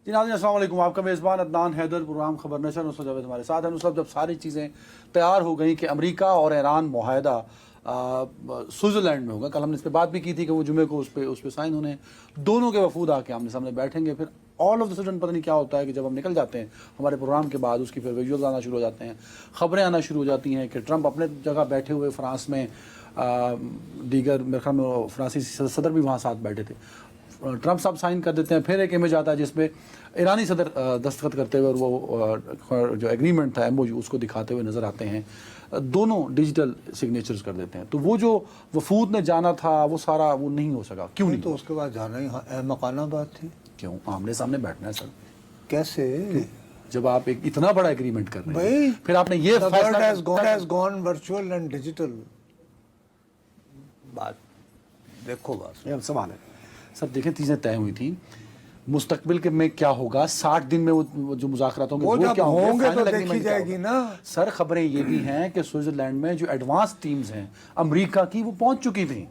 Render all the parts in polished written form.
جی ناظرین السلام علیکم، آپ کا میزبان عدنان حیدر، پروگرام خبر نشر نصرت جاوید ہمارے ساتھ ہیں۔ نصرت، جب ساری چیزیں تیار ہو گئیں کہ امریکہ اور ایران معاہدہ سوئٹزرلینڈ میں ہوگا، کل ہم نے اس پہ بات بھی کی تھی کہ وہ جمعے کو اس پہ سائن ہونے ہیں، دونوں کے وفود آ کے آمنے سامنے بیٹھیں گے، پھر آل آف دا سڈن پتہ نہیں کیا ہوتا ہے کہ جب ہم نکل جاتے ہیں ہمارے پروگرام کے بعد، اس کی پھر ویژولز آنا شروع ہو جاتے ہیں، خبریں آنا شروع ہو جاتی ہیں کہ ٹرمپ اپنے جگہ بیٹھے ہوئے فرانس میں، دیگر میرے خیال میں فرانسیسی صدر بھی وہاں ساتھ بیٹھے تھے، ٹرمپ صاحب سائن کر دیتے ہیں، پھر ایک امیج آتا ہے جس پہ ایرانی صدر دستخط کرتے ہوئے اور وہ جو ایگریمنٹ تھا MOU اس کو دکھاتے ہوئے نظر آتے ہیں، دونوں ڈیجیٹل سگنیچرز کر دیتے ہیں۔ تو وہ جو وفود نے جانا تھا وہ سارا وہ نہیں ہو سکا، کیوں نہیں؟ تو اس کے بعد جانا ہی احمقانہ بات تھی۔ کیوں؟ آمنے سامنے بیٹھنا ہے سر، کیسے؟ جب آپ ایک اتنا بڑا ایگریمنٹ کر رہے ہیں، بھائی پھر آپ نے یہ has gone virtual and digital۔ بات دیکھو، بات یہ سوال ہے سر، دیکھیں چیزیں طے ہوئی تھیں، مستقبل کے میں کیا ہوگا، 60 دن میں وہ جو مذاکرات ہوں گے وہ کیا ہوں گے، تو دیکھی جائے گی نا۔ سر خبریں یہ بھی ہیں کہ سوئٹزرلینڈ میں جو ایڈوانس ٹیمز ہیں امریکہ کی وہ پہنچ چکی تھیں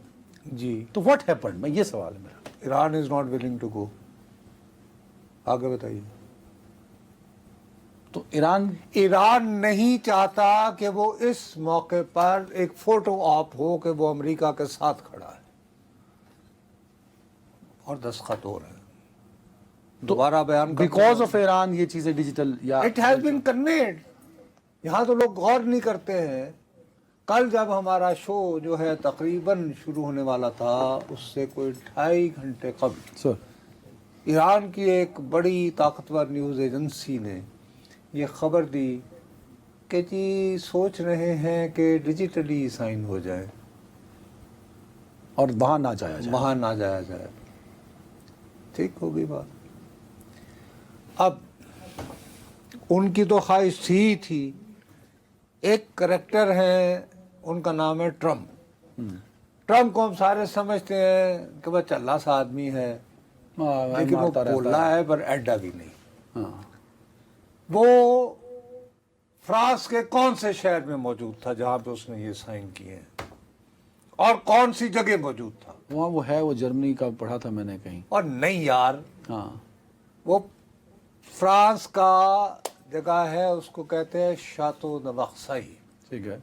جی، تو واٹ ہیپنڈ؟ میں یہ سوال ہے میرا۔ Iran is not willing to go. آگے بتائیے۔ تو ایران نہیں چاہتا کہ وہ اس موقع پر ایک فوٹو آپ ہو کہ وہ امریکہ کے ساتھ کھڑا ہے اور دستخط ہو رہے ہیں۔ دوبارہ بیان بیکاز آف ایران یہ چیزیں ڈیجیٹل یا اٹ ہیز بین کنویڈ۔ یہاں تو لوگ غور نہیں کرتے ہیں۔ کل جب ہمارا شو جو ہے تقریباً شروع ہونے والا تھا، اس سے کوئی 2.5 گھنٹے قبل سر ایران کی ایک بڑی طاقتور نیوز ایجنسی نے یہ خبر دی کہ جی سوچ رہے ہیں کہ ڈیجیٹلی سائن ہو جائے اور وہاں نہ جایا جائے، وہاں نہ جایا جائے۔ ٹھیک ہوگی بات۔ اب ان کی تو خواہش تھی۔ ایک کریکٹر ہے، ان کا نام ہے ٹرمپ۔ ٹرمپ کو ہم سارے سمجھتے ہیں کہ وہ چلا سا آدمی ہے، لیکن وہ بولا ہے پر ایڈا بھی نہیں۔ وہ فرانس کے کون سے شہر میں موجود تھا جہاں پہ اس نے یہ سائن کیے ہیں، اور کون سی جگہ موجود تھا؟ وہاں وہ ہے، وہ جرمنی کا پڑھا تھا میں نے کہیں۔ اور نہیں یار، ہاں، وہ فرانس کا جگہ ہے، اس کو کہتے ہیں شاتو د وقسائی۔ ٹھیک ہے،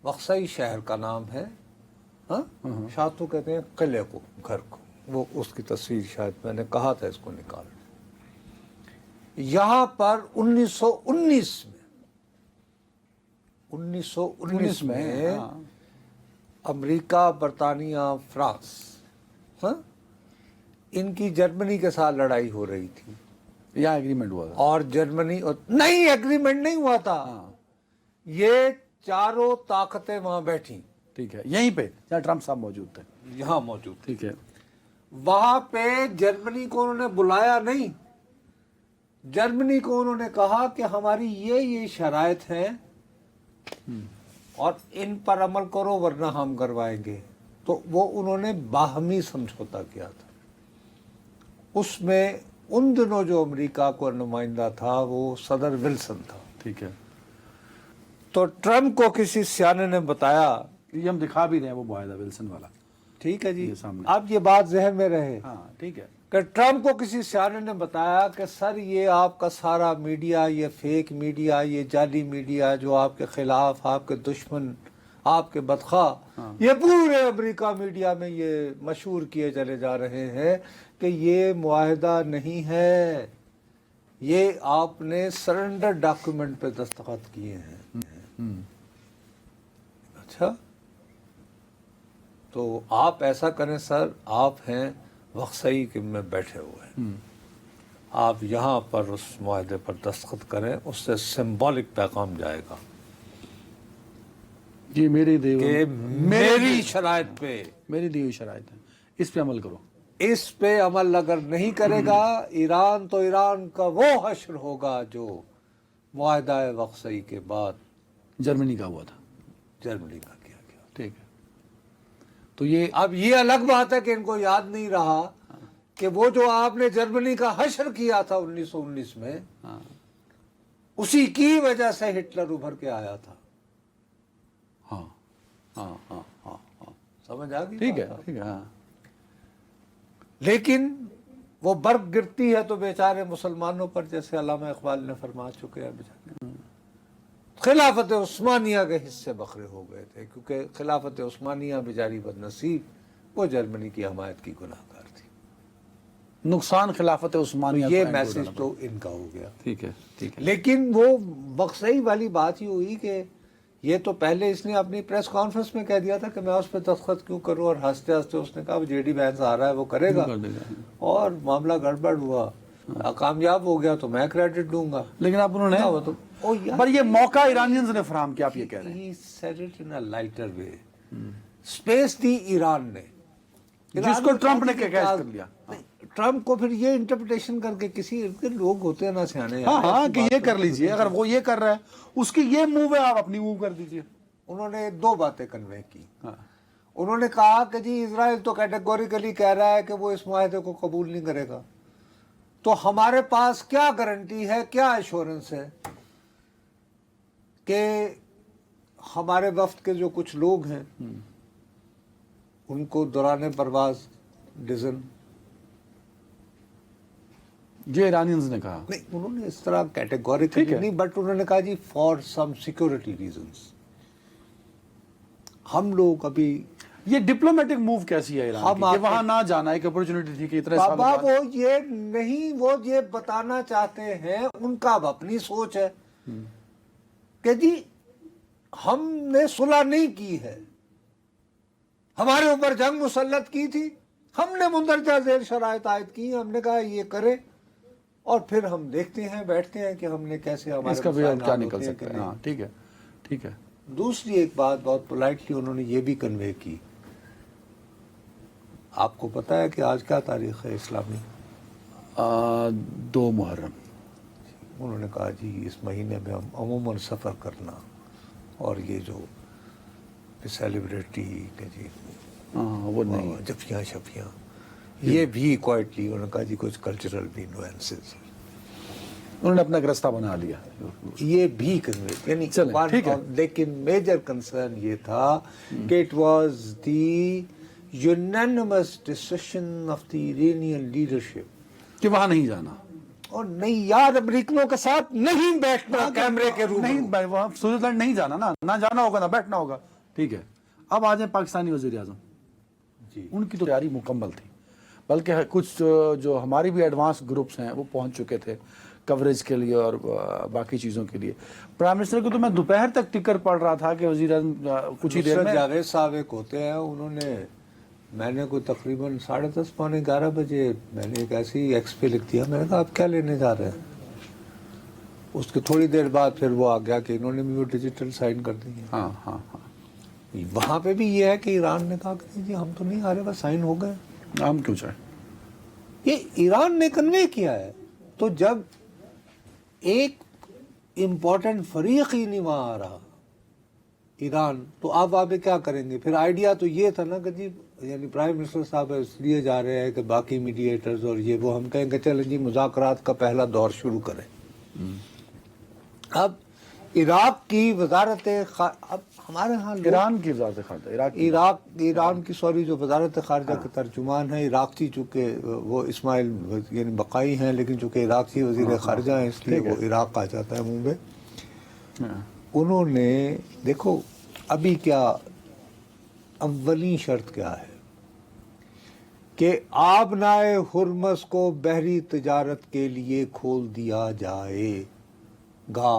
وقسائی شہر کا نام ہے۔ ہاں، شاتو کہتے ہیں قلعے کو، گھر کو۔ وہ اس کی تصویر شاید میں نے کہا تھا اس کو نکال۔ یہاں پر 1919 میں امریکہ، برطانیہ، فرانس، ہاں، ان کی جرمنی کے ساتھ لڑائی ہو رہی تھی، یہاں ایگریمنٹ ہوا تھا، اور جرمنی نہیں، ایگریمنٹ نہیں ہوا تھا۔ یہ چاروں طاقتیں وہاں بیٹھی، ٹھیک ہے، یہیں پہ جہاں ٹرمپ صاحب موجود تھے، یہاں موجود تھی۔ ٹھیک ہے، وہاں پہ جرمنی کو انہوں نے بلایا نہیں، جرمنی کو انہوں نے کہا کہ ہماری یہ شرائط ہیں اور ان پر عمل کرو ورنہ ہم کروائیں گے۔ تو وہ انہوں نے باہمی سمجھوتا کیا تھا۔ اس میں ان دنوں جو امریکہ کو نمائندہ تھا وہ صدر ولسن تھا۔ ٹھیک ہے، تو ٹرمپ کو کسی سیانے نے بتایا، یہ ہم دکھا بھی رہے ہیں وہ معاہدہ ولسن والا، ٹھیک ہے جی، یہ سامنے، اب یہ بات ذہن میں رہے ہاں ٹھیک ہے، کہ ٹرمپ کو کسی سیانے نے بتایا کہ سر یہ آپ کا سارا میڈیا، یہ فیک میڈیا، یہ جعلی میڈیا جو آپ کے خلاف، آپ کے دشمن، آپ کے بدخواہ، یہ پورے امریکہ میڈیا میں یہ مشہور کیے چلے جا رہے ہیں کہ یہ معاہدہ نہیں ہے، یہ آپ نے سرنڈر ڈاکیومنٹ پہ دستخط کیے ہیں۔ اچھا، تو آپ ایسا کریں سر، آپ ہیں وقسائی کے میں بیٹھے ہوئے ہیں، آپ یہاں پر اس معاہدے پر دستخط کریں، اس سے سمبولک پیغام جائے گا جی میری میری شرائط پہ، میری دی ہوئی شرائط ہے، اس پہ عمل کرو۔ اس پہ عمل اگر نہیں کرے گا ایران، تو ایران کا وہ حشر ہوگا جو معاہدہ وقسائی کے بعد جرمنی کا ہوا تھا، جرمنی کا کیا گیا۔ ٹھیک ہے، تو یہ اب یہ الگ بات ہے کہ ان کو یاد نہیں رہا کہ وہ جو آپ نے جرمنی کا حشر کیا تھا 1919 میں، اسی کی وجہ سے ہٹلر ابھر کے آیا تھا۔ ہاں ہاں ہاں ہاں ہاں، سمجھ آ گئی؟ ٹھیک ہے، ٹھیک ہے، ہاں، لیکن وہ برف گرتی ہے تو بیچارے مسلمانوں پر، جیسے علامہ اقبال نے فرما چکے ہیں، بیچارے خلافت عثمانیہ کے حصے بکھرے ہو گئے تھے، کیونکہ خلافت عثمانیہ بیچاری بد نصیب وہ جرمنی کی حمایت کی گناہگار تھی۔ نقصان خلافت عثمانیہ یہ کو میسج اندر تو ان کا ہو گیا۔ ٹھیک ہے ٹھیک ہے۔ لیکن وہ بخشئی والی بات ہی ہوئی کہ یہ تو پہلے اس نے اپنی پریس کانفرنس میں کہہ دیا تھا کہ میں اس پہ دستخط کیوں کروں، اور ہنستے ہنستے اس نے کہا وہ جے ڈی وینس آ رہا ہے وہ کرے گا، کر دے گا۔ اور معاملہ گڑبڑ ہوا، کامیاب ہو گیا تو میں کریڈٹ دوں گا۔ لیکن اب انہوں وہ تو نے پر یہ موقع ایرانینز نے فراہم کیا، آپ یہ کہہ رہے ہیں؟ He said it in a lighter way. Space دی ایران نے، جس کو ٹرمپ نے کیچ کر لیا۔ ٹرمپ کو پھر یہ انٹرپریٹیشن کر کے کسی لوگ ہوتے ہیں نا سیانے، ہاں ہاں کہ یہ کر لیجئے، اگر وہ یہ کر رہا ہے اس کی یہ موو ہے، آپ اپنی موو کر دیجئے۔ انہوں نے دو باتیں کنوے کی۔ ہاں انہوں نے کہا کہ جی اسرائیل تو کیٹیگوریکلی کہہ رہا ہے کہ وہ اس معاہدے کو قبول نہیں کرے گا، تو ہمارے پاس کیا گارنٹی ہے، کیا ایشورنس ہے کہ ہمارے وفد کے جو کچھ لوگ ہیں ان کو دوران پرواز ڈیزن، یہ ایرانینز نے کہا۔ نہیں انہوں نے اس طرح کیٹیگوریکلی نہیں، بٹ انہوں نے کہا جی فار سم سیکورٹی ریزنز ہم لوگ ابھی، یہ ڈپلومیٹک موو کیسی ہے ایران کی کہ وہاں نہ جانا، ایک اپرچونٹی تھی کہ اتنے سال بابا بعد۔ وہ یہ نہیں، وہ یہ بتانا چاہتے ہیں، ان کا اب اپنی سوچ ہے کہ جی ہم نے صلح نہیں کی ہے، ہمارے اوپر جنگ مسلط کی تھی، ہم نے مندرجہ ذیل شرائط عائد کی، ہم نے کہا یہ کرے، اور پھر ہم دیکھتے ہیں، بیٹھتے ہیں کہ ہم نے کیسے ہمارے اس کا بھی مسائل کیا حل نکل ہوتے ہیں سکتا کہ ہے۔ نہیں۔ ہاں ٹھیک ہے ٹھیک ہے۔ دوسری ایک بات بہت پولائٹلی انہوں نے یہ بھی کنوے کی، آپ کو پتا ہے کہ آج کیا تاریخ ہے اسلامی؟ 2 محرم۔ انہوں نے کہا جی اس مہینے میں ہم عموماً سفر کرنا اور یہ جو سیلیبریٹی کہ جی ہاں وہ نہیں، جفیاں شفیاں، یہ بھی کوائٹلی انہوں نے کہا جی کچھ کلچرل بھی انفلوئنسز، انہوں نے اپنا ایک رستہ بنا لیا۔ یہ بھی کنوے، یعنی چلیں، ٹھیک ہے۔ لیکن میجر کنسرن یہ تھا کہ it was the unanimous decision of the Iranian leadership کہ وہاں نہیں جانا، اور نہیں یار امریکنوں کے ساتھ نہیں بیٹھنا کیمرے کے روبرو۔ نہیں، وہاں سوئٹزرلینڈ نہیں جانا نا، نہ جانا ہوگا نہ بیٹھنا ہوگا۔ ٹھیک ہے، اب آ جائیں پاکستانی وزیر اعظم، جی ان کی تو تیاری مکمل تھی، بلکہ کچھ جو ہماری بھی ایڈوانس گروپس ہیں وہ پہنچ چکے تھے کوریج کے لیے اور باقی چیزوں کے لیے۔ پرائم منسٹر کو تو میں دوپہر تک ٹکر پڑ رہا تھا کہ وزیر اعظم کچھ ہی دیر نصرت میں۔ جاوید صاحب ایک ہوتے ہیں، انہوں نے، میں نے کوئی تقریباً 10:30 پونے 11 بجے میں نے ایک ایسی ایکس پہ لکھ دیا، میں نے کہا آپ کیا لینے جا رہے ہیں؟ اس کے تھوڑی دیر بعد پھر وہ آ گیا کہ انہوں نے بھی وہ ڈیجیٹل سائن کر دی ہے۔ ہاں ہاں ہاں، وہاں پہ بھی یہ ہے کہ ایران نے کہا کہ جی ہم تو نہیں آ رہے، بس سائن ہو گئے۔ ہم کیوں چاہیں؟ یہ ایران نے کنوے کیا ہے۔ تو جب ایک امپورٹنٹ فریق ہی نہیں وہاں آ رہا ایران، تو آپ وہاں پہ کیا کریں گے؟ پھر آئیڈیا تو یہ تھا نا کہ جی یعنی پرائم منسٹر صاحب اس لیے جا رہے ہیں کہ باقی میڈیٹرز اور یہ وہ، ہم کہیں گے چلیں جی مذاکرات کا پہلا دور شروع کریں۔ اب عراق کی وزارت اب ہمارے ہاں ایران کی وزارت خارجہ، ایران کی سوری جو وزارت خارجہ کے ترجمان ہیں عراقی، چونکہ وہ اسماعیل یعنی بقائی ہیں، لیکن چونکہ عراقی وزیر خارجہ ہیں اس لیے وہ عراق آ جاتا ہے منہ میں۔ انہوں نے دیکھو ابھی کیا اولین شرط کیا ہے کہ آبنائے ہرمز کو بحری تجارت کے لیے کھول دیا جائے گا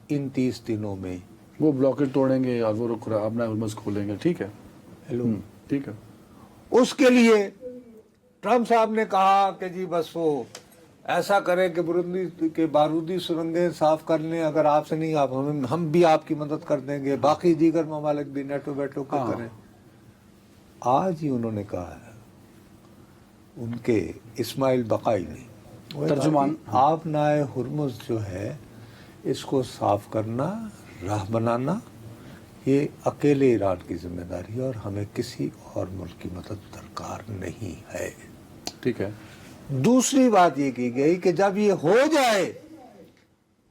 ان 30 دنوں میں۔ وہ بلاکٹ توڑیں گے اور وہ اپنا ہرمز کھولیں گے۔ ٹھیک ہے، ہیلو، ٹھیک ہے۔ اس کے لیے ٹرمپ صاحب نے کہا کہ جی بس وہ ایسا کریں کہ برندی کے بارودی سرنگیں صاف کر لیں، اگر آپ سے نہیں آپ ہم بھی آپ کی مدد کر دیں گے، باقی دیگر ممالک بھی نیٹو بیٹو کے کریں۔ آج ہی انہوں نے کہا ہے ان کے اسماعیل بقائی نے، ترجمان، آپ نائے ہرمز جو ہے اس کو صاف کرنا، راہ بنانا، یہ اکیلے ایران کی ذمہ داری ہے اور ہمیں کسی اور ملک کی مدد درکار نہیں ہے۔ ٹھیک ہے۔ دوسری بات یہ کی گئی کہ جب یہ ہو جائے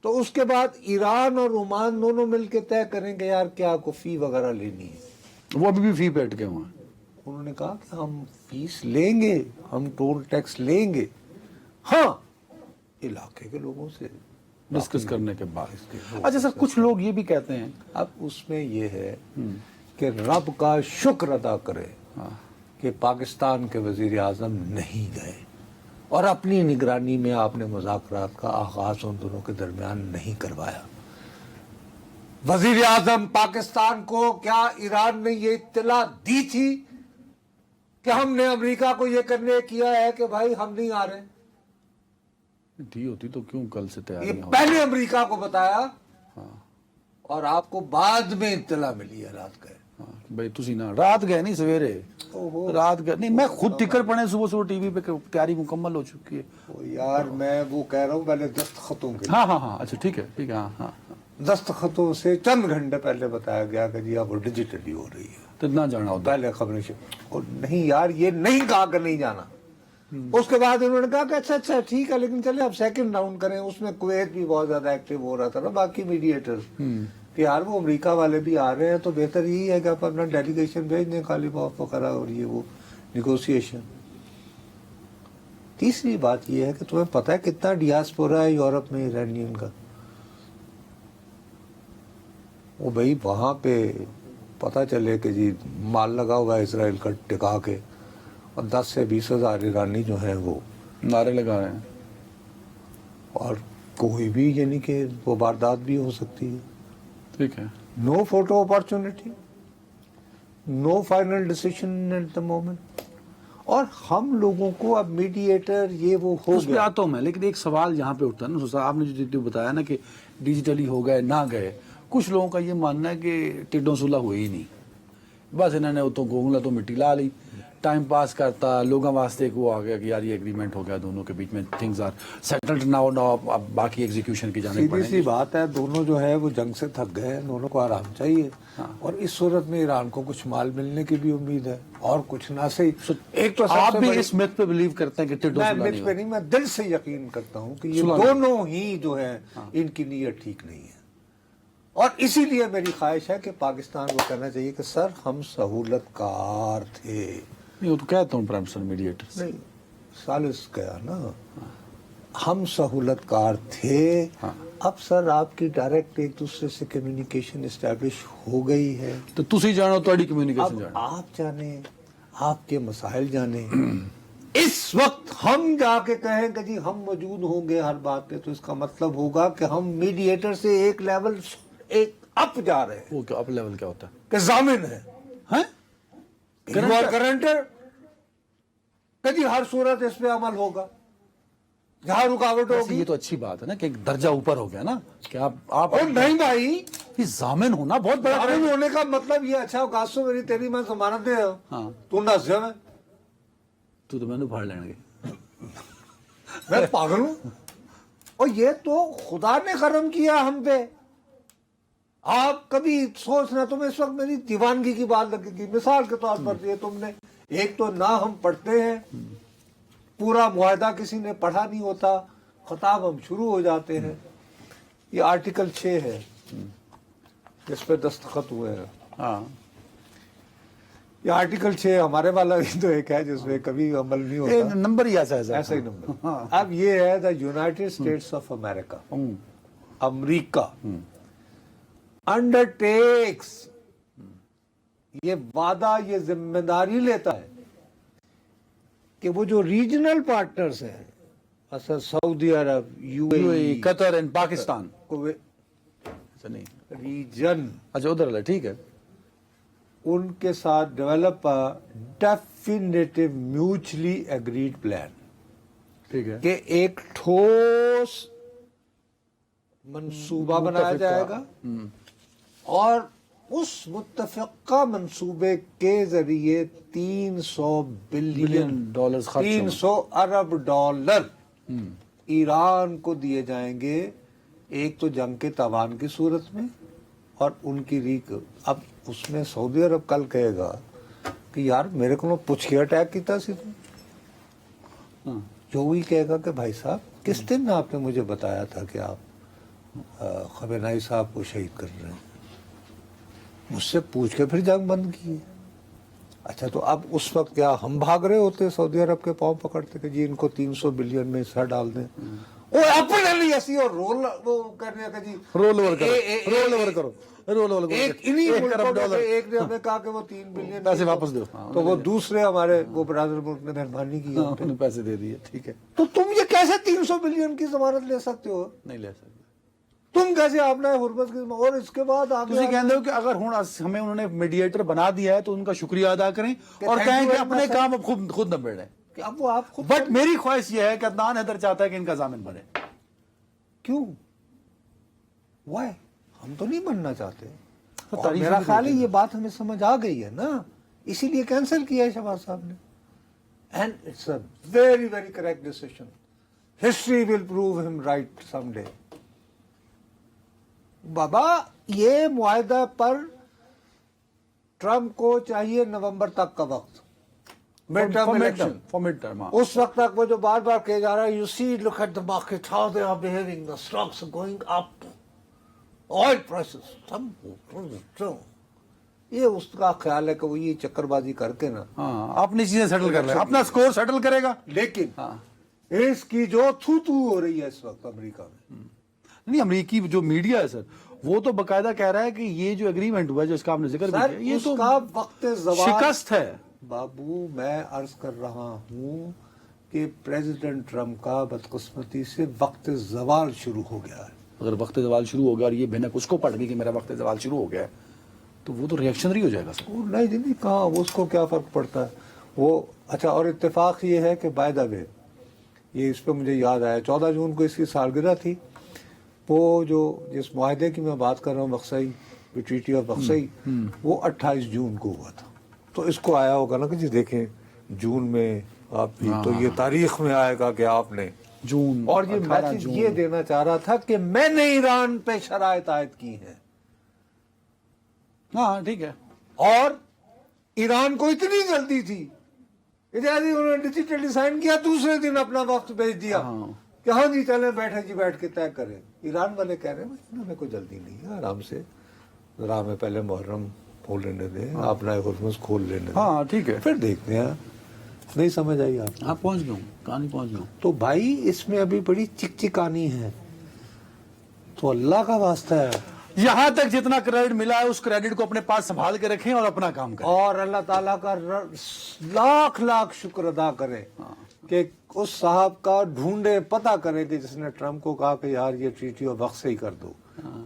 تو اس کے بعد ایران اور عمان دونوں مل کے طے کریں کہ یار کیا کو فی وغیرہ لینی ہے۔ وہ ابھی بھی فی پہ اٹکے ہوئے ہیں۔ انہوں نے کہا کہ ہم فیس لیں گے, ہم ٹول ٹیکس لیں گے, ہاں علاقے کے لوگوں سے ڈسکس کرنے کے بعد. اچھا سر, کچھ لوگ یہ بھی کہتے ہیں, اب اس میں یہ ہے کہ رب کا شکر ادا کرے کہ پاکستان کے وزیر اعظم نہیں گئے اور اپنی نگرانی میں آپ نے مذاکرات کا آغاز ان دونوں کے درمیان نہیں کروایا. وزیر اعظم پاکستان کو کیا ایران نے یہ اطلاع دی تھی کہ ہم نے امریکہ کو یہ کرنے کیا ہے کہ بھائی ہم نہیں آ رہے؟ دی ہوتی تو کیوں کل سے یہ تیاری پہلے امریکہ کو بتایا اور آپ کو بعد میں اطلاع ملی ہے رات گئے. بھائی تسی نہ رات گئے نہیں سویرے, رات گئے نہیں, میں خود ٹکر پڑے صبح صبح ٹی وی پہ تیاری مکمل ہو چکی ہے. یار میں وہ کہہ رہا ہوں پہلے دستخطوں کے ہاں ہاں ہاں, اچھا ٹھیک ہے ٹھیک ہے, ہاں ہاں, دستخطوں سے چند گھنٹے پہلے بتایا گیا کہ جی اب وہ ڈیجیٹلی ہو رہی ہے. تو اتنا جانا ہوتا ہے. پہلے خبریں اور نہیں یار یہ نہیں کہا کہ نہیں جانا. اس کے بعد انہوں نے کہا کہ اچھا ٹھیک ہے لیکن چلے اب سیکنڈ راؤنڈ کریں. اس میں کویت بھی بہت زیادہ ایکٹیو ہو رہا تھا نا, باقی میڈیٹر, کہ یار وہ امریکہ والے بھی آ رہے ہیں تو بہتر یہی ہے کہ آپ اپنا ڈیلیگیشن بھیج دیں خالیباف وغیرہ اور یہ وہ نیگوسیشن. تیسری بات یہ ہے کہ تمہیں پتہ ہے کتنا ڈیاسپورا ہے یورپ میں ایرانین کا. وہ بھائی وہاں پہ پتہ چلے کہ جی مال لگا ہوا ہے اسرائیل کا ٹکا کے, اور 10 سے 20 ہزار ایرانی جو ہیں وہ نعرے لگا رہے ہیں, اور کوئی بھی یعنی کہ وہ واردات بھی ہو سکتی ہے. ٹھیک ہے. No photo opportunity, no final decision at the moment. اور ہم لوگوں کو اب میڈیٹر یہ وہ ہو اس پہ گیا. آتا ہوں میں, لیکن ایک سوال یہاں پہ اٹھتا ہے نا, آپ نے جو بتایا نا کہ ڈیجیٹلی ہو گئے نہ گئے, کچھ لوگوں کا یہ ماننا ہے کہ ٹڈوں صلح ہوئی ہی نہیں, بس انہوں نے تو گونگلا تو مٹی لا لی, ٹائم پاس کرتا لوگوں واسطے ایک وہ آ گیا کہ یار یہ ایگریمنٹ ہو گیا دونوں کے بیچ میں, تھنگز آر سیٹلڈ ناؤ, اب باقی ایگزیکیوشن کی جانب سیدھی سی بات ہے, دونوں جو ہے وہ جنگ سے تھک گئے ہیں, دونوں کو آرام چاہیے. اور اس صورت میں ایران کو کچھ مال ملنے کی بھی امید ہے, اور کچھ نہ صحیح. ایک تو آپ بھی اس میتھ پہ بلیو کرتے ہیں کہ ٹڈوں میں صلح میتھ نہیں پہ ہوئی؟ نہیں, میں دل سے یقین کرتا ہوں کہ یہ صلح نہیں. دونوں ہی جو ہیں ان کی نیت ٹھیک نہیں ہے. اور اسی لیے میری خواہش ہے کہ پاکستان کو کہنا چاہیے کہ سر ہم سہولت کار تھے. نہیں وہ تو کہتا ہوں پرائم منسٹر میڈیٹر نہیں سالس کیا نا, ہم سہولت کار تھے. اب سر آپ کی ڈائریکٹ ایک دوسرے سے کمیونیکیشن اسٹیبلش ہو گئی ہے, تو تسی جانو تہاڈی کمیونیکیشن اب جانو, آپ جانیں, آپ کے مسائل جانیں. اس وقت ہم جا کے کہیں کہ جی ہم موجود ہوں گے ہر بات پہ, تو اس کا مطلب ہوگا کہ ہم میڈیٹر سے ایک لیول ایک اپ جا رہے ہیں. وہ کیا اپ لیول کیا ہوتا ہے؟ کہ ضامن ہے ہیں گارنٹر کہ جی ہر صورت اس پہ عمل ہوگا, جہاں رکاوٹ ویسے ہوگی. یہ تو اچھی بات ہے نا کہ ایک درجہ اوپر ہو گیا نا کہ آپ اور نہیں بھائی, یہ ضامن ہونا بہت بڑا ضامن ہونے کا مطلب یہ اچھا اوقات میری تیری میں ضمانت دے رہا ہاں. ہوں, تو نس جا, تو میں نے پھاڑ لیں گے, میں پاگل ہوں. اور یہ تو خدا نے کرم کیا ہم پہ. آپ کبھی سوچنا, تمہیں اس وقت میری دیوانگی کی بات لگے گی. مثال کے طور پر یہ تم نے ایک تو نہ ہم پڑھتے ہیں, پورا معاہدہ کسی نے پڑھا نہیں ہوتا, خطاب ہم شروع ہو جاتے ہیں. یہ آرٹیکل 6 ہے جس پہ دستخط ہوئے ہیں. ہاں یہ آرٹیکل 6 ہمارے والا بھی تو ایک ہے جس میں کبھی عمل نہیں ہوتا, نمبر ہی ایسا ایسا ہی نمبر. اب یہ ہے the United States of America, America under tax, یہ وعدہ, یہ ذمہ داری لیتا ہے کہ وہ جو ریجنل پارٹنرز ہیں, مثلا Saudi Arab, U A E, Qatar and Pakistan, Kuwait, نہیں ریجن, اچھا ادھر والے ٹھیک ہے, ان کے ساتھ develop definitive mutually agreed plan, ٹھیک ہے, کہ ایک ٹھوس منصوبہ بنایا جائے گا, اور اس متفقہ منصوبے کے ذریعے 300 بلین ڈالرز خرچ 300 ارب ڈالر ایران کو دیے جائیں گے, ایک تو جنگ کے تاوان کی صورت میں, اور ان کی اب اس میں سعودی عرب کل کہے گا کہ یار میرے کو پوچھ کے اٹیک کیتا سی تم, جو وہی کہے گا کہ بھائی صاحب کس دن آپ نے مجھے بتایا تھا کہ آپ خامنہئی صاحب کو شہید کر رہے ہیں, مجھ سے پوچھ کے پھر جنگ بند کی. اچھا تو اب اس وقت کیا ہم بھاگ رہے ہوتے سعودی عرب کے پاؤں پکڑتے کہ جی ان کو 300 بلین میں حصہ ڈال دیں؟ وہ اپنے لیے ایسی اور رول وہ کرنے کا جی رول اوور کرو، رول اوور کرو، رول اوور کرو، ایک انہی ایک ملکوں ارب میں سے ڈالر ایک نے ہمیں کہا کہ وہ 3 بلین پیسے واپس دو، تو وہ دوسرے ہمارے وہ برادر ملک نے مہربانی کی انہوں نے پیسے دے دیے، ٹھیک ہے، تو تم یہ کیسے 300 بلین کی ضمانت لے سکتے ہو؟ نہیں لے سکتے. تم کیسے اپنا حرمت کی اور اس کے بعد تسی کہندے ہو کہ اگر ہوں ہمیں انہوں نے میڈیٹر بنا دیا ہے تو ان کا شکریہ ادا کریں اور thank کہیں you کہ very اپنے much, کام اب خود نہ بیڑیں. کہ اب وہ آپ خود بٹ میری خواہش یہ ہے کہ عدنان حیدر چاہتا ہے کہ ان کا ضامن بنے. کیوں؟ وائی؟ ہم تو نہیں بننا چاہتے. اور تعریف میرا بھی خیال ہے دیتے یہ بات ہمیں سمجھ آ گئی ہے نا، اسی لیے کینسل کیا ہے شہباز صاحب نے. And it's a very very correct decision. History will prove him right some day. بابا یہ معاہدہ پر ٹرمپ کو چاہیے نومبر تک کا وقت، mid term election. For mid term. اس وقت تک وہ جو بار بار کہا جا رہا ہے you see look at the market how they are behaving, the stocks going up, oil prices, یہ اس کا خیال ہے کہ وہ یہ چکر بازی کر کے نا ہاں اپنی چیزیں سیٹل کر لیں، اپنا سکور سیٹل کرے گا. لیکن ہاں اس کی جو تھو ہو رہی ہے اس وقت امریکہ میں، نہیں، امریکی جو میڈیا ہے سر وہ تو باقاعدہ کہہ رہا ہے کہ یہ جو اگریمنٹ ہوا ہے جو اس کا آپ نے ذکر بھی سر کیا، یہ اس تو کا وقت زوال شکست ہے. بابو میں عرض کر رہا ہوں کہ پریزیڈنٹ ٹرمپ کا بدقسمتی سے وقت زوال شروع ہو گیا ہے. اگر وقت زوال شروع ہو گیا اور یہ بھنک اس کو پڑ گئی کہ میرا وقت زوال شروع ہو گیا ہے تو وہ تو ریئیکشنری ہو جائے گا سر. وہ نہیں کہاں اس کو کیا فرق پڑتا ہے وہ. اچھا اور اتفاق یہ ہے کہ بائی دا وے یہ اس پہ مجھے یاد آیا 14 جون کو اس کی سالگرہ تھی. وہ جو جس معاہدے کی میں بات کر رہا ہوں وقسائی، ٹریٹی آف وقسائی، وہ 28 جون کو ہوا تھا. تو اس کو آیا ہوگا نا کہ جی دیکھیں جون میں آپ بھی تو یہ تاریخ میں آئے گا کہ آپ نے جون اور یہ میسج یہ دینا چاہ رہا تھا کہ میں نے ایران پہ شرائط عائد کی ہیں. ہاں ٹھیک ہے. اور ایران کو اتنی جلدی تھی اجازت انہوں نے ڈیجیٹلی سائن کیا، دوسرے دن اپنا وقت بھیج دیا کہ ہاں جی چلیں بیٹھے جی بیٹھ کے طے کریں. ایران والے کہہ رہے ہیں ہمیں کوئی جلدی نہیں ہے، آرام سے ذرا ہمیں پہلے محرم کھول لینے دیں، اپنا ہرمز کھول لینے دیں، ہاں ٹھیک ہے. پھر دیکھتے ہیں. نہیں سمجھ آئی آپ؟ آپ پہنچ گئے ہوں، کہانی پہنچ گئے ہوں. تو بھائی اس میں ابھی بڑی چکچکانی ہے. تو اللہ کا واسطہ ہے یہاں تک جتنا کریڈٹ ملا ہے اس کریڈٹ کو اپنے پاس سنبھال کے رکھیں اور اپنا کام کریں. اور اللہ تعالیٰ کا لاکھ لاکھ شکر ادا کرے کہ اس صاحب کا ڈھونڈے پتہ کرے کہ جس نے ٹرمپ کو کہا کہ یار یہ ٹریٹی آف وقت سے ہی کر دو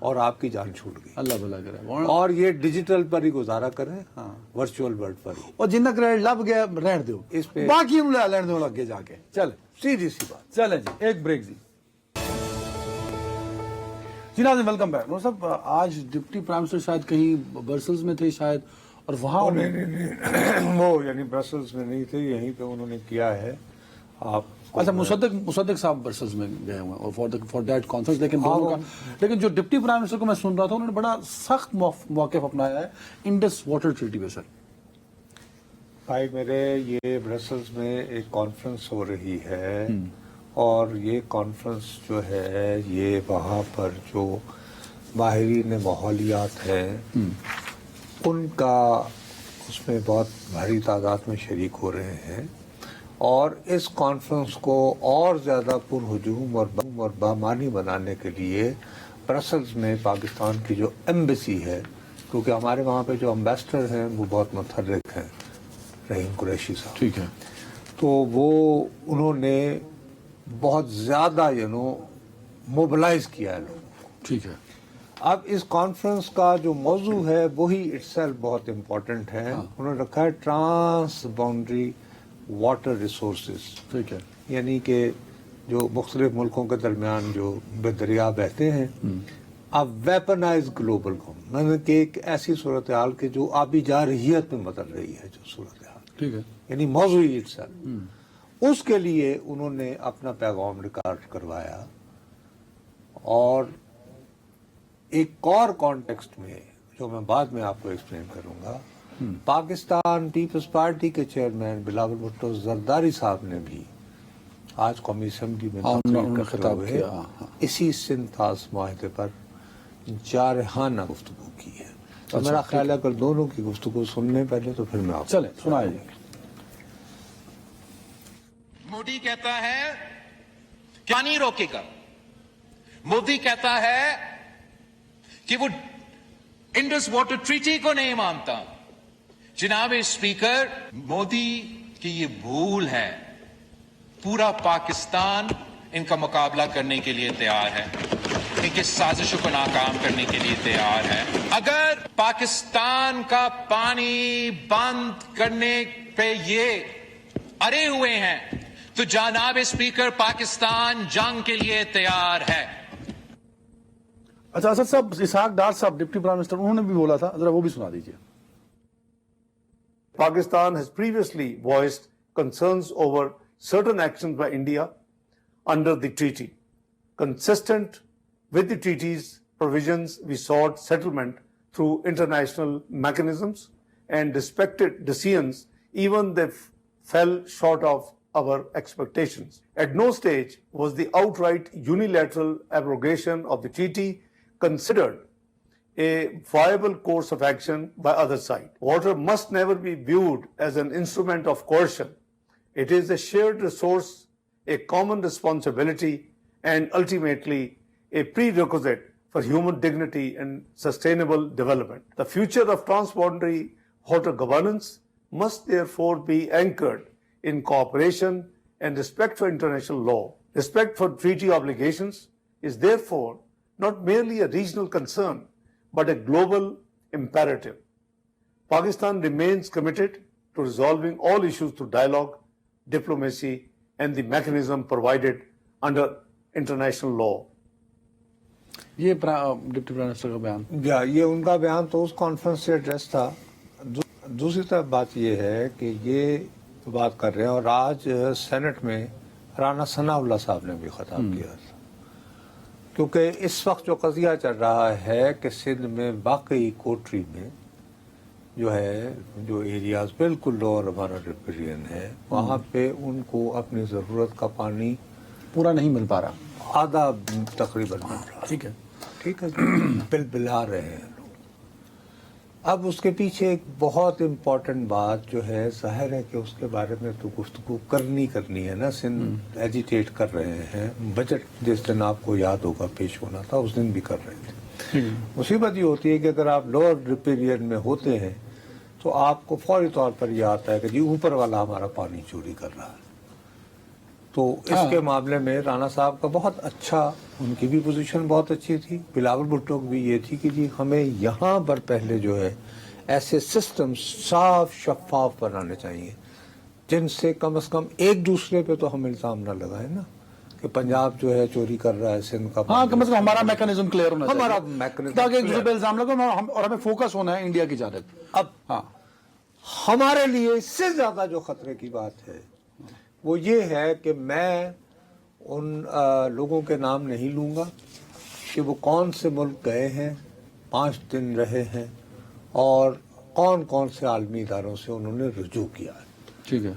اور آپ کی جان چھوٹ گئی. اللہ بھلا کرے. اور یہ ڈیجیٹل پر ہی گزارا کریں، ورچوئل ورلڈ پر ہی. اور جن کا کریڈٹ لب گیا رہن دو، اس پہ باقی انہوں لین دو لگ کے جا کے. چلیں سیدھی سی بات. چلیں جی ایک بریک جی. جی ناظرین ویلکم بیک. نور صاحب آج ڈپٹی پرائم منسٹر شاید کہیں برسلز میں تھے شاید اور وہاں وہ یعنی برسلز میں نہیں تھے، یہیں پہ انہوں نے کیا ہے. آپ اچھا مصدق صاحب برسلز میں گئے ہوئے ہیں اور فار دیٹ کانفرنس. لیکن جو ڈپٹی پرائم منسٹر کو میں سن رہا تھا انہوں نے بڑا سخت موقف اپنایا ہے انڈس واٹر ٹریٹی پہ. سر بھائی میرے یہ برسلز میں ایک کانفرنس ہو رہی ہے اور یہ کانفرنس جو ہے یہ وہاں پر جو ماہرین ماحولیات ہیں ان کا اس میں بہت بھاری تعداد میں شریک ہو رہے ہیں. اور اس کانفرنس کو اور زیادہ پرہجوم اور بامانی بنانے کے لیے برسلز میں پاکستان کی جو ایمبیسی ہے، کیونکہ ہمارے وہاں پہ جو امبیسڈر ہیں وہ بہت متحرک ہیں، رحیم قریشی صاحب، ٹھیک ہے، تو وہ انہوں نے بہت زیادہ موبلائز کیا ہے لوگوں کو. ٹھیک ہے. اب اس کانفرنس کا جو موضوع ہے وہی اٹسیلف بہت امپورٹنٹ ہے. انہوں نے رکھا ہے ٹرانس باؤنڈری واٹر ریسورسز. ٹھیک ہے. یعنی کہ جو مختلف ملکوں کے درمیان جو دریا بہتے ہیں، اب ویپنائز گلوبل میں کہ ایک ایسی صورتحال کے جو آبی جارحیت میں بدل رہی ہے جو صورتحال، ٹھیک ہے. یعنی موضوعی اٹسیلف، اس کے لیے انہوں نے اپنا پیغام ریکارڈ کروایا. اور ایک اور کانٹیکسٹ میں جو میں بعد میں آپ کو ایکسپلین کروں گا، پاکستان پیپلز پارٹی کے چیئرمین بلاول بھٹو زرداری صاحب نے بھی آج قومی اسمبلی میں خطاب کیا، اسی سنتھاس معاہدے پر جارحانہ گفتگو کی ہے. تو میرا خیال ہے اگر دونوں کی گفتگو سننے پہلے تو پھر میں آپ چلیں سنائے جی. مودی کہتا ہے کہ پانی روکے گا. مودی کہتا ہے کہ وہ انڈس واٹر ٹریٹی کو نہیں مانتا. جناب اسپیکر، مودی کی یہ بھول ہے. پورا پاکستان ان کا مقابلہ کرنے کے لیے تیار ہے، ان کی سازشوں کو ناکام کرنے کے لیے تیار ہے. اگر پاکستان کا پانی بند کرنے پہ یہ اڑے ہوئے ہیں تو جناب اسپیکر پاکستان جنگ کے لیے تیار ہے. اچھا اسد صاحب، اسحاق ڈار صاحب ڈپٹی پرائم منسٹر، انہوں نے بھی بولا تھا، ذرا وہ بھی سنا دیجیے. Pakistan has previously voiced concerns over certain actions by India under the treaty. Consistent with the treaty's provisions, we sought settlement through international mechanisms and respected decisions, even they fell short of our expectations. At no stage was the outright unilateral abrogation of the treaty considered a viable course of action by other side. Water must never be viewed as an instrument of coercion. It is a shared resource, a common responsibility, and ultimately a prerequisite for human dignity and sustainable development. The future of transboundary water governance must therefore be anchored in cooperation and respect for international law. Respect for treaty obligations is therefore not merely a regional concern, but a global imperative. Pakistan remains committed to resolving all issues through dialogue, diplomacy, and the mechanism provided under international law. یہ deputy prime minister کا بیان. یہ ان کا بیان تو اس conference سے address تھا. دوسری طرف بات یہ ہے کہ یہ بات کر رہے ہیں، اور آج سینٹ میں رانا ثناء اللہ صاحب نے بھی خطاب کیا تھا، کیونکہ اس وقت جو قضیہ چل رہا ہے کہ سندھ میں واقعی کوٹری میں جو ہے، جو ایریاز بالکل لوور ہمارا ریپیرین ہے، وہاں پہ ان کو اپنی ضرورت کا پانی پورا نہیں مل پا رہا، آدھا تقریباً مل رہا. ٹھیک ہے. ٹھیک ہے جی، بل بلا رہے ہیں لوگ. اب اس کے پیچھے ایک بہت امپورٹنٹ بات جو ہے، ظاہر ہے کہ اس کے بارے میں تو گفتگو کرنی ہے نا. سندھ ایجیٹیٹ کر رہے ہیں. بجٹ جس دن آپ کو یاد ہوگا پیش ہونا تھا، اس دن بھی کر رہے تھے. مصیبت یہ ہوتی ہے کہ اگر آپ لوور ریپیرین میں ہوتے ہیں تو آپ کو فوری طور پر یہ آتا ہے کہ جی اوپر والا ہمارا پانی چوری کر رہا ہے. تو اس کے معاملے میں رانا صاحب کا بہت اچھا، ان کی بھی پوزیشن بہت اچھی تھی. بلاول بھٹو کی بھی یہ تھی کہ جی ہمیں یہاں پر پہلے جو ہے ایسے سسٹم صاف شفاف بنانے چاہیے جن سے کم از کم ایک دوسرے پہ تو ہم الزام نہ لگائیں نا کہ پنجاب جو ہے چوری کر رہا ہے سندھ کا. ہاں، کم از کم ہمارا میکانزم کلیئر ہونا چاہیے، ہمارا میکانزم تاکہ ایک دوسرے پہ الزام لگے، اور ہمیں فوکس ہونا ہے انڈیا کی جانب. اب ہاں، ہمارے لیے اس سے زیادہ جو خطرے کی بات ہے وہ یہ ہے کہ میں ان لوگوں کے نام نہیں لوں گا کہ وہ کون سے ملک گئے ہیں، 5 دن رہے ہیں، اور کون کون سے عالمی اداروں سے انہوں نے رجوع کیا ہے، ٹھیک ہے،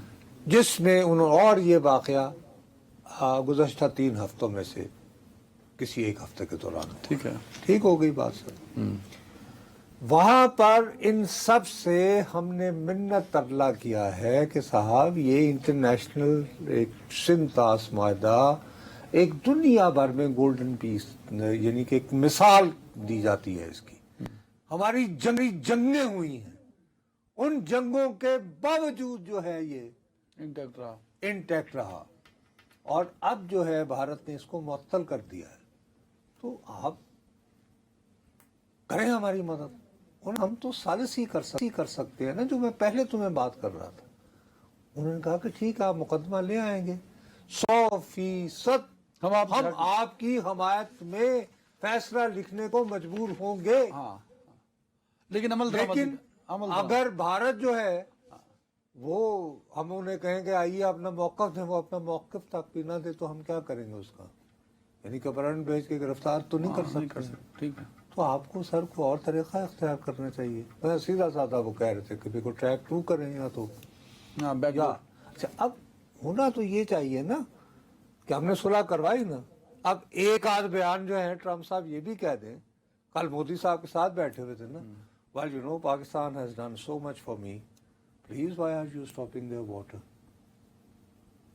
جس میں اور یہ واقعہ گزشتہ 3 ہفتوں میں سے کسی ایک ہفتے کے دوران ہوا. ٹھیک ہے. ٹھیک ہو گئی بات سر. وہاں پر ان سب سے ہم نے منت ترلا کیا ہے کہ صاحب یہ انٹرنیشنل ایک سندھ طاس معاہدہ ایک دنیا بھر میں گولڈن پیس، یعنی کہ ایک مثال دی جاتی ہے اس کی. ہماری جنگیں ہوئی ہیں، ان جنگوں کے باوجود جو ہے یہ انٹیکٹ رہا، اور اب جو ہے بھارت نے اس کو معطل کر دیا ہے. تو آپ کریں ہماری مدد. اور ہم تو ثالث ہی کر سکتے ہیں نا، جو میں پہلے تمہیں بات کر رہا تھا. انہوں نے کہا کہ ٹھیک ہے آپ مقدمہ لے آئیں گے، 100% ہم آپ کی حمایت میں فیصلہ لکھنے کو مجبور ہوں گے. ہاں، لیکن اگر بھارت جو ہے وہ ہم انہیں کہیں کہ آئیے اپنا موقف دیں، وہ اپنا موقف تک بھی نہ دے تو ہم کیا کریں گے اس کا؟ یعنی کہ وارنٹ بھیج کے گرفتار تو نہیں کر سکتے. ٹھیک ہے. تو آپ کو سر کو اور طریقہ اختیار کرنا چاہیے. میں سیدھا سادہ وہ کہہ رہے تھے کہ کو ٹریک 2 کریں یا تو اچھا. اب ہونا تو یہ چاہیے نا کہ ہم نے صلح کروائی نا. اب ایک آدھ بیان جو ہے ٹرمپ صاحب یہ بھی کہہ دیں، کل مودی صاحب کے ساتھ بیٹھے ہوئے تھے نا، Well, you know, Pakistan has done so much for me. Please, why are you stopping their water?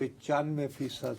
95%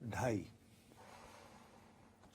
2.5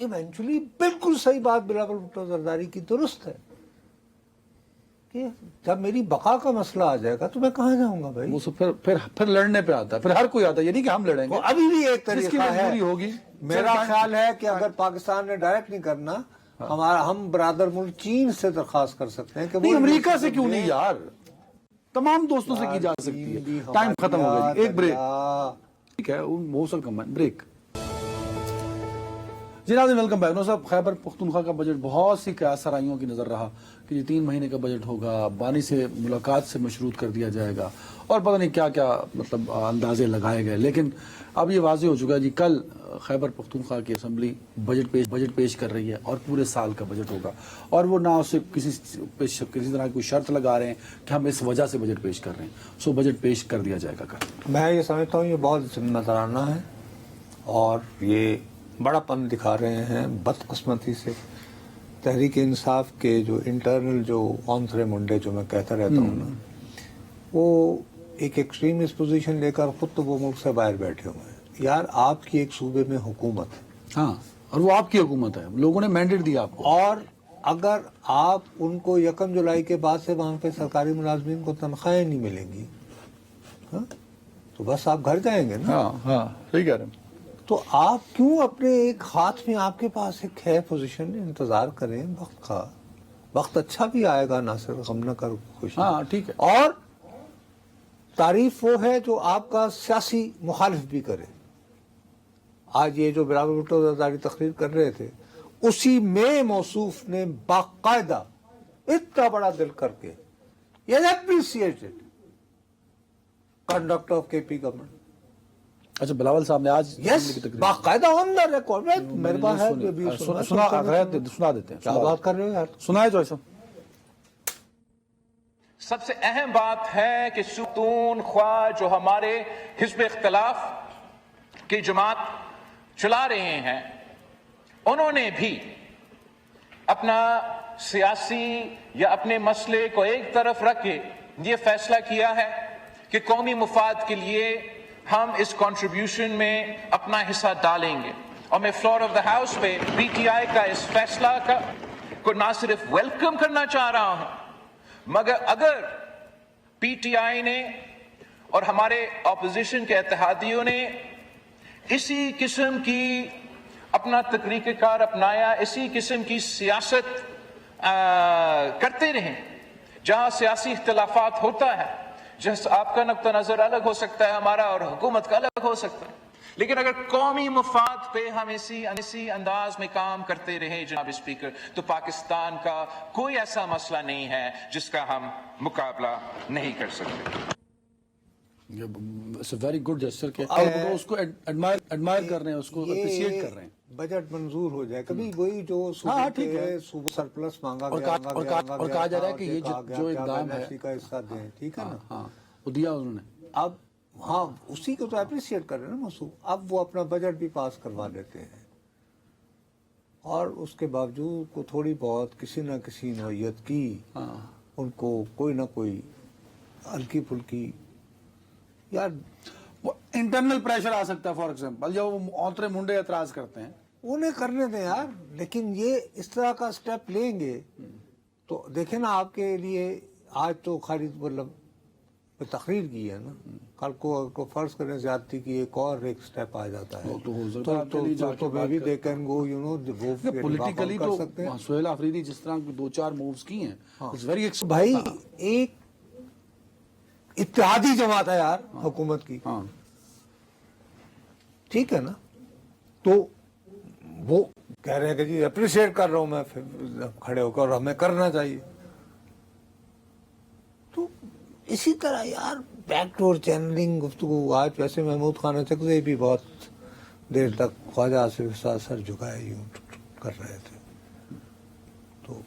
eventually بالکل صحیح بات بلاول بھٹو زرداری کی درست ہے کہ جب میری بقا کا مسئلہ آ جائے گا تو میں کہاں جاؤں گا بھائی. وہ سب پھر لڑنے پہ آتا ہے, پھر ہر کوئی آتا ہے, یہ نہیں کہ ہم لڑیں گے. تو ابھی بھی ایک جس کی طریقہ ہے مجبوری ہوگی. میرا خیال ہے کہ اگر پاکستان نے ڈائریکٹ نہیں کرنا, ہم برادر ملک چین سے درخواست کر سکتے ہیں کہ نہیں, امریکہ سے کیوں نہیں یار, تمام دوستوں سے کی جا سکتی ہے. ٹائم ختم ہو گیا جی, ایک بریک. ٹھیک ہے, موسل کمبائن بریک. جی ناظرین ویلکم بیک. صاحب, خیبر پختونخوا کا بجٹ بہت سی قیاس سرائیوں کی نظر رہا کہ یہ 3 مہینے کا بجٹ ہوگا, بانی سے ملاقات سے مشروط کر دیا جائے گا, اور پتہ نہیں کیا کیا مطلب اندازے لگائے گئے. لیکن اب یہ واضح ہو چکا ہے جی, کل خیبر پختونخوا کی اسمبلی بجٹ پیش کر رہی ہے اور پورے سال کا بجٹ ہوگا, اور وہ نہ اسے کسی طرح کی کوئی شرط لگا رہے ہیں کہ ہم اس وجہ سے بجٹ پیش کر رہے ہیں. سو بجٹ پیش کر دیا جائے گا کل. میں یہ سمجھتا ہوں یہ بہت ذمہ دارانہ ہے, اور یہ بڑا پن دکھا رہے ہیں بدقسمتی سے. تحریک انصاف کے جو انٹرنل جو آنسرے منڈے جو میں کہتا رہتا ہوں نا, وہ ایک ایکسٹریمسٹ پوزیشن لے کر خود تو وہ ملک سے باہر بیٹھے ہوئے ہیں. یار آپ کی ایک صوبے میں حکومت ہے, ہاں, اور وہ آپ کی حکومت ہے, لوگوں نے مینڈیٹ دیا آپ کو, اور اگر آپ ان کو 1 جولائی کے بعد سے وہاں پہ سرکاری ملازمین کو تنخواہیں نہیں ملیں گی, تو بس آپ گھر جائیں گے نا. ہاں ہاں صحیح کہہ رہے ہیں. تو آپ کیوں اپنے ایک ہاتھ میں آپ کے پاس ایک ہے پوزیشن, انتظار کریں وقت کا. وقت اچھا بھی آئے گا, نہ صرف غم نہ کر خوشی. ہاں ٹھیک ہے. اور تعریف وہ ہے جو آپ کا سیاسی مخالف بھی کرے. آج یہ جو بلاول بھٹو زرداری تقریر کر رہے تھے, اسی میں موصوف نے باقاعدہ اتنا بڑا دل کر کے یہ اپریشیٹڈ کنڈکٹ آف کے پی گورنمنٹ. اچھا, بلاول صاحب نے آج یس باقاعدہ آن دا ریکارڈ, میرے پاس ہے سنا دیتے ہیں. کیا بات کر رہے ہو یار, سنائے جو ایسا. سب سے اہم بات ہے کہ ستون خواہ جو ہمارے حزب اختلاف کی جماعت چلا رہے ہیں, انہوں نے بھی اپنا سیاسی یا اپنے مسئلے کو ایک طرف رکھ کے یہ فیصلہ کیا ہے کہ قومی مفاد کے لیے ہم اس کنٹریبیوشن میں اپنا حصہ ڈالیں گے. اور میں فلور آف دا ہاؤس پہ پی ٹی آئی کا اس فیصلہ کو نہ صرف ویلکم کرنا چاہ رہا ہوں, مگر اگر پی ٹی آئی نے اور ہمارے اپوزیشن کے اتحادیوں نے اسی قسم کی اپنا طریقہ کار اپنایا, اسی قسم کی سیاست کرتے رہیں جہاں سیاسی اختلافات ہوتا ہے, جس آپ کا نقطہ نظر الگ ہو سکتا ہے, ہمارا اور حکومت کا الگ ہو سکتا ہے, لیکن اگر قومی مفاد پہ ہم اسی انداز میں کام کرتے رہے جناب اسپیکر, تو پاکستان کا کوئی ایسا مسئلہ نہیں ہے جس کا ہم مقابلہ نہیں کر سکتے. ویری گڈ جسچر کہ اس کو ایڈمائر کر رہے ہیں, اس کو اپریشیٹ کر رہے ہیں. بجٹ منظور ہو جائے کبھی, وہی جو صوبہ سرپلس مانگا گیا اور کہا جا رہا ہے کہ یہ جو اقدام ہے کا حصہ دیں, ٹھیک ہے نا. ہاں وہ دیا انہوں نے. اب ہاں اسی کو تو اپریشیٹ کر رہے ہیں نا موصوف. اب وہ اپنا بجٹ بھی پاس کروا دیتے ہیں, اور اس کے باوجود کو تھوڑی بہت کسی نہ کسی نوعیت کی ان کو کوئی نہ کوئی ہلکی پھلکی یار انٹرنل پریشر آ سکتا ہے. فار ایگزامپل جب وہ اونترے منڈے اعتراض کرتے ہیں, انہیں کرنے دیں یار, لیکن یہ اس طرح کا سٹیپ لیں گے تو دیکھیں نا. آپ کے لیے آج تو خالد مطلب تقریر کی ہے نا, کل کو فرض کریں زیادتی کی ایک اور ایک سٹیپ آ جاتا ہے تو میں بھی they can go you know politically تو سہیل آفریدی جس طرح 2-4 مووز کی ہیں بھائی, ایک اتحادی جماعت ہے یار حکومت کی, ٹھیک ہے نا. تو وہ کہہ رہے ہیں کہ جی اپریشیٹ کر رہا ہوں میں, کھڑے ہو کر ہمیں کرنا چاہیے. تو اسی طرح یار بیک ڈور چینلنگ گفتگو. آج ویسے محمود خان چکزئی بھی بہت دیر تک خواجہ آصف کے ساتھ سر جھکائے یوں کر رہے تھے. تو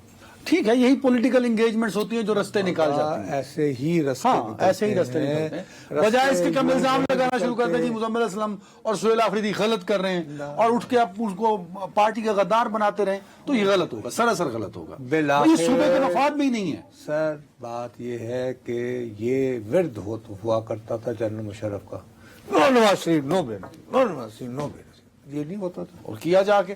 ٹھیک ہے, یہی پولیٹیکل انگیجمنٹس ہوتی ہیں جو رستے نکال جاتی ہیں. ایسے ہی رستے نکلتے ہیں, بجائے اس کے کم الزام لگانا شروع کرتے ہیں جی مزمل اسلم اور سہیل آفریدی غلط کر رہے ہیں, اور اٹھ کے آپ اس کو پارٹی کا غدار بناتے رہیں, تو یہ غلط ہوگا, سراسر غلط ہوگا. یہ صوبے کے مفاد میں ہی نہیں ہے. سر بات یہ ہے کہ یہ ورد ہوا کرتا تھا جنرل مشرف کا, نو نواز شریف نو بینظیر, نو نواز شریف نو بینظیر, یہ نہیں ہوتا تھا. اور کیا جا کے